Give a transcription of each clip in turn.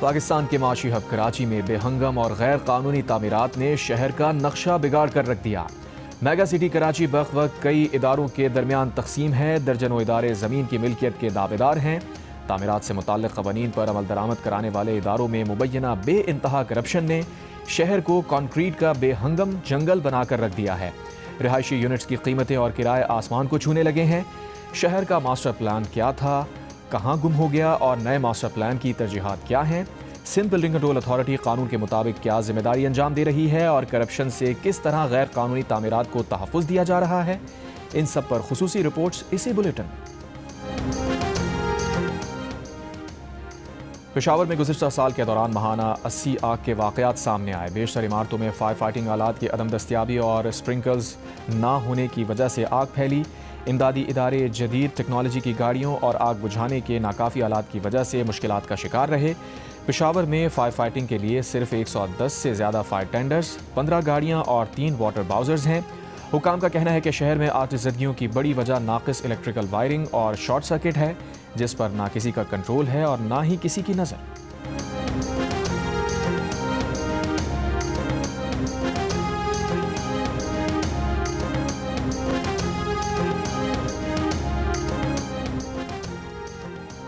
پاکستان کے معاشی ہب کراچی میں بے ہنگم اور غیر قانونی تعمیرات نے شہر کا نقشہ بگاڑ کر رکھ دیا۔ میگا سٹی کراچی بق وقت کئی اداروں کے درمیان تقسیم ہے۔ درجنوں ادارے زمین کی ملکیت کے دعویدار ہیں۔ تعمیرات سے متعلق قوانین پر عمل درآمد کرانے والے اداروں میں مبینہ بے انتہا کرپشن نے شہر کو کانکریٹ کا بے ہنگم جنگل بنا کر رکھ دیا ہے۔ رہائشی یونٹس کی قیمتیں اور کرائے آسمان کو چھونے لگے ہیں۔ شہر کا ماسٹر پلان کیا تھا، کہاں گم ہو گیا اور نئے ماسٹر پلان کی ترجیحات کیا ہیں؟ سندھ بلڈنگ کنٹرول اتھارٹی قانون کے مطابق کیا ذمہ داری انجام دے رہی ہے اور کرپشن سے کس طرح غیر قانونی تعمیرات کو تحفظ دیا جا رہا ہے؟ ان سب پر خصوصی رپورٹس اسی بلیٹن میں۔ پشاور میں گزشتہ سال کے دوران ماہانہ 80 آگ کے واقعات سامنے آئے۔ بیشتر عمارتوں میں فائر فائٹنگ آلات کی عدم دستیابی اور اسپرنکلرز نہ ہونے کی وجہ سے آگ پھیلی۔ امدادی ادارے جدید ٹیکنالوجی کی گاڑیوں اور آگ بجھانے کے ناکافی آلات کی وجہ سے مشکلات کا شکار رہے۔ پشاور میں فائر فائٹنگ کے لیے صرف 110 سے زیادہ فائر ٹینڈرز، 15 گاڑیاں اور 3 واٹر باؤزرز ہیں۔ حکام کا کہنا ہے کہ شہر میں آتش زدگیوں کی بڑی وجہ ناقص الیکٹریکل وائرنگ اور شارٹ سرکٹ ہے، جس پر نہ کسی کا کنٹرول ہے اور نہ ہی کسی کی نظر۔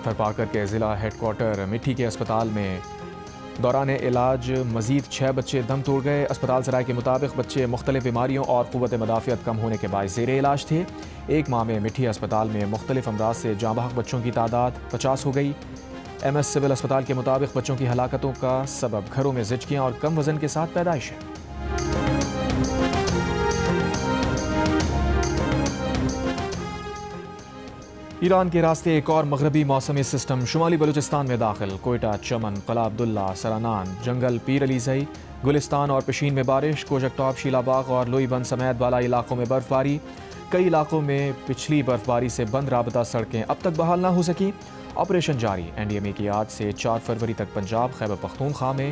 تھرپارکر کے ضلع ہیڈ کوارٹر مٹھی کے اسپتال میں دوران علاج مزید 6 بچے دم توڑ گئے۔ اسپتال ذرائع کے مطابق بچے مختلف بیماریوں اور قوت مدافعت کم ہونے کے باعث زیر علاج تھے۔ ایک ماہ میں مٹھی اسپتال میں مختلف امراض سے جاں بحق بچوں کی تعداد 50 ہو گئی۔ ایم ایس سول اسپتال کے مطابق بچوں کی ہلاکتوں کا سبب گھروں میں زچگیاں اور کم وزن کے ساتھ پیدائش ہے۔ ایران کے راستے ایک اور مغربی موسمی سسٹم شمالی بلوچستان میں داخل۔ کوئٹہ، چمن، قلعہ عبداللہ، سرانان، جنگل، پیر علی زئی، گلستان اور پشین میں بارش، کوجک ٹاپ، شیلا باغ اور لوئی بند سمیت بالائی علاقوں میں برف باری۔ کئی علاقوں میں پچھلی برف باری سے بند رابطہ سڑکیں اب تک بحال نہ ہو سکیں۔ آپریشن جاری۔ این ڈی ایم اے کی آج سے 4 فروری تک پنجاب، خیبر پختونخوا میں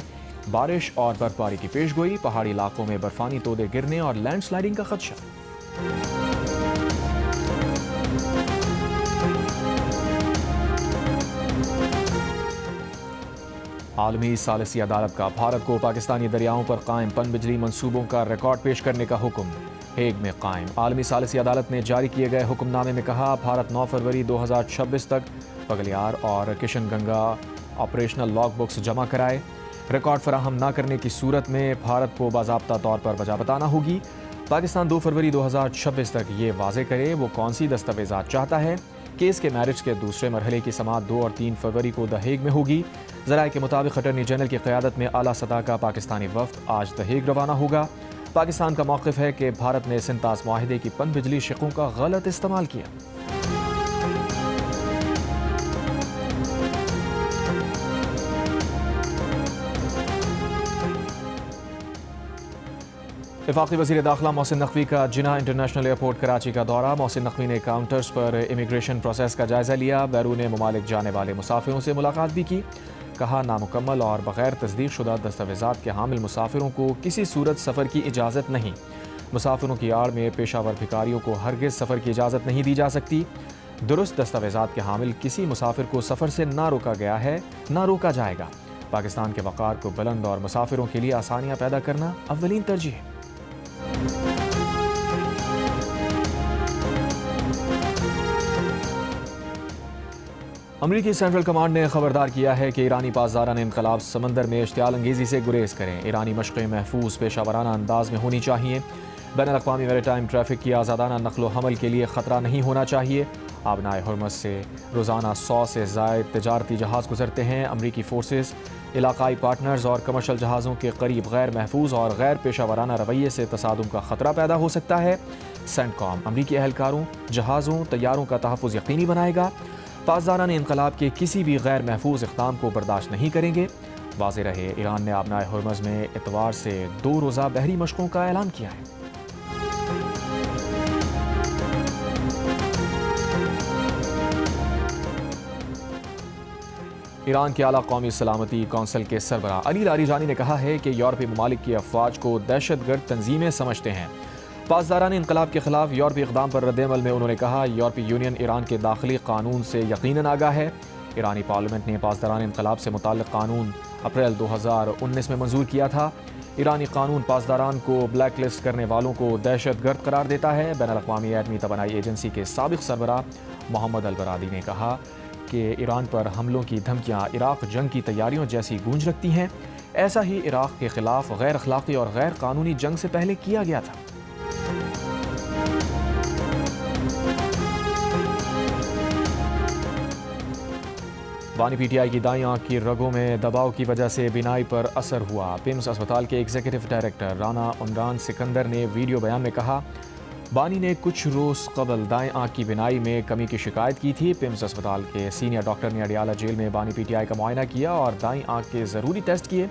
بارش اور برف باری کی پیش گوئی۔ پہاڑی علاقوں میں برفانی تودے گرنے اور لینڈ سلائڈنگ کا خدشہ۔ عالمی ثالثی عدالت کا بھارت کو پاکستانی دریاؤں پر قائم پن بجلی منصوبوں کا ریکارڈ پیش کرنے کا حکم ہیگ میں قائم۔ عالمی ثالثی عدالت نے جاری کیے گئے حکم نامے میں کہا، بھارت 9 فروری 2026 تک پگلیار اور Kishan Ganga operational log books جمع کرائے۔ ریکارڈ فراہم نہ کرنے کی صورت میں بھارت کو باضابطہ طور پر وجہ بتانا ہوگی۔ پاکستان 2 فروری 2026 تک یہ واضح کرے وہ کون سی دستاویزات چاہتا ہے۔ کیس کے میرج کے دوسرے مرحلے کی سماعت 2 اور 3 فروری کو دی ہیگ میں ہوگی۔ ذرائع کے مطابق اٹارنی جنرل کی قیادت میں اعلیٰ سطح کا پاکستانی وفد آج دی ہیگ روانہ ہوگا۔ پاکستان کا موقف ہے کہ بھارت نے سنتاز معاہدے کی پن بجلی شقوں کا غلط استعمال کیا۔ وفاقی وزیر داخلہ محسن نقوی کا جناح انٹرنیشنل ایئرپورٹ کراچی کا دورہ۔ محسن نقوی نے کاؤنٹرز پر امیگریشن پروسیس کا جائزہ لیا۔ بیرون ممالک جانے والے مسافروں سے ملاقات بھی کی۔ کہا، نامکمل اور بغیر تصدیق شدہ دستاویزات کے حامل مسافروں کو کسی صورت سفر کی اجازت نہیں۔ مسافروں کی آڑ میں پیشہ ور بھکاریوں کو ہرگز سفر کی اجازت نہیں دی جا سکتی۔ درست دستاویزات کے حامل کسی مسافر کو سفر سے نہ روکا گیا ہے، نہ روکا جائے گا۔ پاکستان کے وقار کو بلند اور مسافروں کے لیے آسانیاں پیدا کرنا اولین ترجیح ہے۔ امریکی سینٹرل کمانڈ نے خبردار کیا ہے کہ ایرانی پاسداران انقلاب سمندر میں اشتعال انگیزی سے گریز کریں۔ ایرانی مشقیں محفوظ پیشہ ورانہ انداز میں ہونی چاہیے۔ بین الاقوامی میری ٹائم ٹریفک کی آزادانہ نقل و حمل کے لیے خطرہ نہیں ہونا چاہیے۔ آبنائے ہرمز سے روزانہ 100 سے زائد تجارتی جہاز گزرتے ہیں۔ امریکی فورسز علاقائی پارٹنرز اور کمرشل جہازوں کے قریب غیر محفوظ اور غیر پیشہ ورانہ رویے سے تصادم کا خطرہ پیدا ہو سکتا ہے۔ سینٹ کام امریکی اہلکاروں، جہازوں، طیاروں کا تحفظ یقینی بنائے گا۔ پاسداران انقلاب کے کسی بھی غیر محفوظ اقدام کو برداشت نہیں کریں گے۔ واضح رہے، ایران نے آبنائے ہرمز میں اتوار سے 2 روزہ بحری مشقوں کا اعلان کیا ہے۔ ایران کے اعلیٰ قومی سلامتی کونسل کے سربراہ علی لاریجانی نے کہا ہے کہ یورپی ممالک کی افواج کو دہشت گرد تنظیمیں سمجھتے ہیں۔ پاسداران انقلاب کے خلاف یورپی اقدام پر رد عمل میں انہوں نے کہا، یورپی یونین ایران کے داخلی قانون سے یقیناً آگاہ ہے۔ ایرانی پارلیمنٹ نے پاسداران انقلاب سے متعلق قانون اپریل 2019 میں منظور کیا تھا۔ ایرانی قانون پاسداران کو بلیک لسٹ کرنے والوں کو دہشت گرد قرار دیتا ہے۔ بین الاقوامی ایٹمی توانائی ایجنسی کے سابق سربراہ محمد البرادی نے کہا کہ ایران پر حملوں کی دھمکیاں عراق جنگ کی تیاریوں جیسی گونج رکھتی ہیں۔ ایسا ہی عراق کے خلاف غیر اخلاقی اور غیر قانونی جنگ سے پہلے کیا گیا تھا۔ بانی پی ٹی آئی کی دائیں آنکھ کی رگوں میں دباؤ کی وجہ سے بینائی پر اثر ہوا۔ پیمز اسپتال کے ایگزیکٹو ڈائریکٹر رانا عمران سکندر نے ویڈیو بیان میں کہا، بانی نے کچھ روز قبل دائیں آنکھ کی بینائی میں کمی کی شکایت کی تھی۔ پیمز اسپتال کے سینئر ڈاکٹر نے اڈیالہ جیل میں بانی پی ٹی آئی کا معائنہ کیا اور دائیں آنکھ کے ضروری ٹیسٹ کیے۔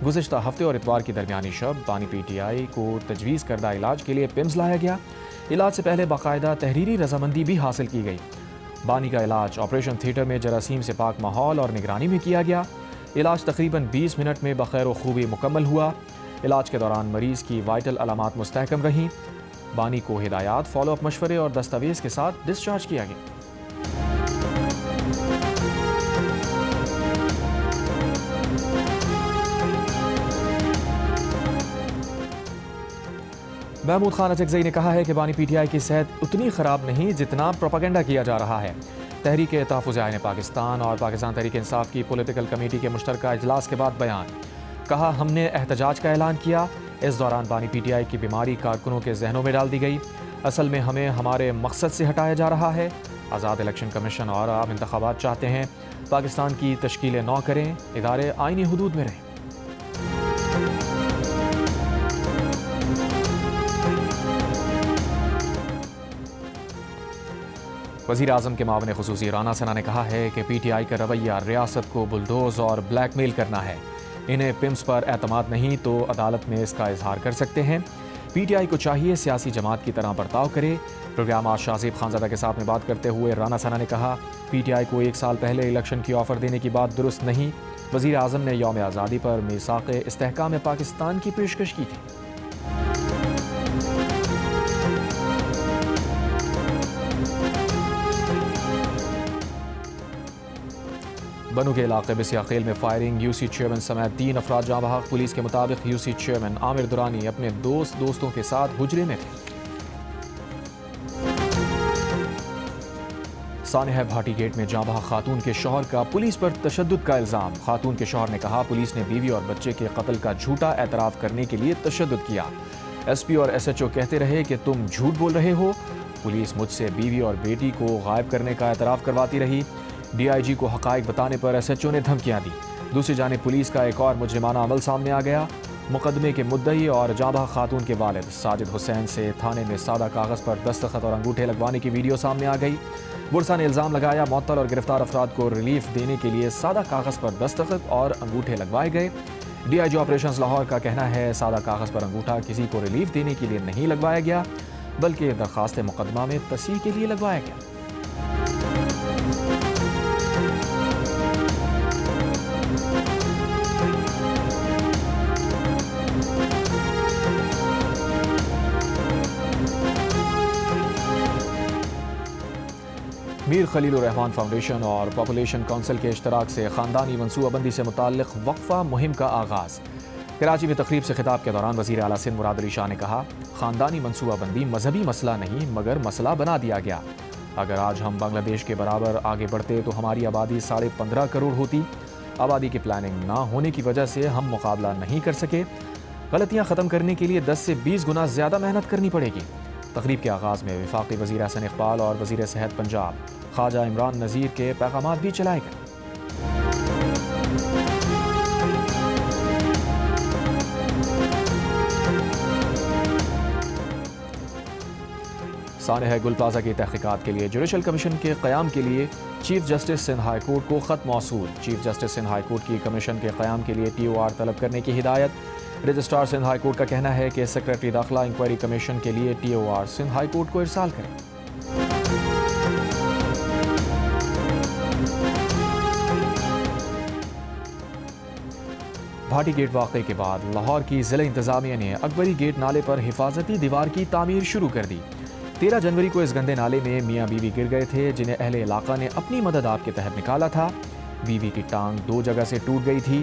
گزشتہ ہفتے اور اتوار کی درمیانی شب بانی پی ٹی آئی کو تجویز کردہ علاج کے لیے پیمز لایا گیا۔ علاج سے پہلے باقاعدہ تحریری رضامندی بھی حاصل کی گئی۔ بانی کا علاج آپریشن تھیٹر میں جراثیم سے پاک ماحول اور نگرانی میں کیا گیا۔ علاج تقریباً 20 منٹ میں بخیر و خوبی مکمل ہوا۔ علاج کے دوران مریض کی وائٹل علامات مستحکم رہیں۔ بانی کو ہدایات، فالو اپ مشورے اور دستاویز کے ساتھ ڈسچارج کیا گیا۔ محمود خان اچکزئی نے کہا ہے کہ بانی پی ٹی آئی کی صحت اتنی خراب نہیں جتنا پروپیگنڈا کیا جا رہا ہے۔ تحریک تحفظ آئین پاکستان اور پاکستان تحریک انصاف کی پولیٹیکل کمیٹی کے مشترکہ اجلاس کے بعد بیان، کہا ہم نے احتجاج کا اعلان کیا۔ اس دوران بانی پی ٹی آئی کی بیماری کارکنوں کے ذہنوں میں ڈال دی گئی۔ اصل میں ہمیں ہمارے مقصد سے ہٹایا جا رہا ہے۔ آزاد الیکشن کمیشن اور عام انتخابات چاہتے ہیں۔ پاکستان کی تشکیلیں نو کریں، ادارے آئینی حدود میں رہیں۔ وزیر اعظم کے معاون خصوصی رانا ثنا نے کہا ہے کہ پی ٹی آئی کا رویہ ریاست کو بلڈوز اور بلیک میل کرنا ہے۔ انہیں پیمز پر اعتماد نہیں تو عدالت میں اس کا اظہار کر سکتے ہیں۔ پی ٹی آئی کو چاہیے سیاسی جماعت کی طرح برتاؤ کرے۔ پروگرام آج شاہزیب خانزادہ کے ساتھ میں بات کرتے ہوئے رانا ثنا نے کہا، پی ٹی آئی کو 1 سال پہلے الیکشن کی آفر دینے کی بات درست نہیں۔ وزیر اعظم نے یوم آزادی پر میثاق استحکام پاکستان کی پیشکش کی تھی۔ بنو کے علاقے بسیا خیل میں فائرنگ، یو سی چیئرمین سمیت 3 افراد جاں بحق۔ پولیس کے مطابق یو سی چیئرمین عامر درانی اپنے دوستوں کے ساتھ حجرے میں تھے۔ سانحہ بھاٹی گیٹ میں جاں بحق خاتون کے شوہر کا پولیس پر تشدد کا الزام۔ خاتون کے شوہر نے کہا، پولیس نے بیوی اور بچے کے قتل کا جھوٹا اعتراف کرنے کے لیے تشدد کیا۔ ایس پی اور ایس ایچ او کہتے رہے کہ تم جھوٹ بول رہے ہو۔ پولیس مجھ سے بیوی اور بیٹی کو غائب کرنے کا اعتراف کرواتی رہی۔ ڈی آئی جی کو حقائق بتانے پر ایس ایچ او نے دھمکیاں دی۔ دوسری جانب پولیس کا ایک اور مجرمانہ عمل سامنے آ گیا۔ مقدمے کے مدعی اور جاں بحق خاتون کے والد ساجد حسین سے تھانے میں سادہ کاغذ پر دستخط اور انگوٹھے لگوانے کی ویڈیو سامنے آ گئی۔ ورثہ نے الزام لگایا، معطل اور گرفتار افراد کو ریلیف دینے کے لیے سادہ کاغذ پر دستخط اور انگوٹھے لگوائے گئے۔ D I G operations Lahore کا کہنا ہے، سادہ کاغذ پر انگوٹھا کسی کو ریلیف دینے کے لیے نہیں لگوایا گیا، بلکہ درخواست مقدمہ میں تصحیح کے لیے لگوایا گیا۔ میر خلیل الرحمان فاؤنڈیشن اور پاپولیشن کونسل کے اشتراک سے خاندانی منصوبہ بندی سے متعلق وقفہ مہم کا آغاز۔ کراچی میں تقریب سے خطاب کے دوران وزیر اعلیٰ سندھ مراد علی شاہ نے کہا، خاندانی منصوبہ بندی مذہبی مسئلہ نہیں مگر مسئلہ بنا دیا گیا۔ اگر آج ہم بنگلہ دیش کے برابر آگے بڑھتے تو ہماری آبادی 15.5 کروڑ ہوتی۔ آبادی کی پلاننگ نہ ہونے کی وجہ سے ہم مقابلہ نہیں کر سکے۔ غلطیاں ختم کرنے کے لیے 10 سے 20 گنا زیادہ محنت کرنی پڑے گی۔ تقریب کے آغاز میں وفاقی وزیر احسن اقبال اور وزیر صحت پنجاب خواجہ عمران نذیر کے پیغامات بھی چلائے گئے۔ سانحہ گل پلازا کی تحقیقات کے لیے جوڈیشل کمیشن کے قیام کے لیے chief justice Sindh high court کو خط موصول۔ Chief justice Sindh high court کی کمیشن کے قیام کے لیے ٹی او آر طلب کرنے کی ہدایت۔ رجسٹرار سندھ ہائی کورٹ کا کہنا ہے کہ سیکریٹری داخلہ انکوائری کمیشن کے لیے T O R Sindh high court کو ارسال کریں۔ بھاٹی گیٹ واقعے کے بعد لاہور کی ضلع انتظامیہ نے اکبری گیٹ نالے پر حفاظتی دیوار کی تعمیر شروع کر دی۔ 13 جنوری کو اس گندے نالے میں میاں بیوی گر گئے تھے، جنہیں اہل علاقہ نے اپنی مدد آپ کے تحت نکالا تھا۔ بیوی کی ٹانگ 2 جگہ سے ٹوٹ گئی تھی۔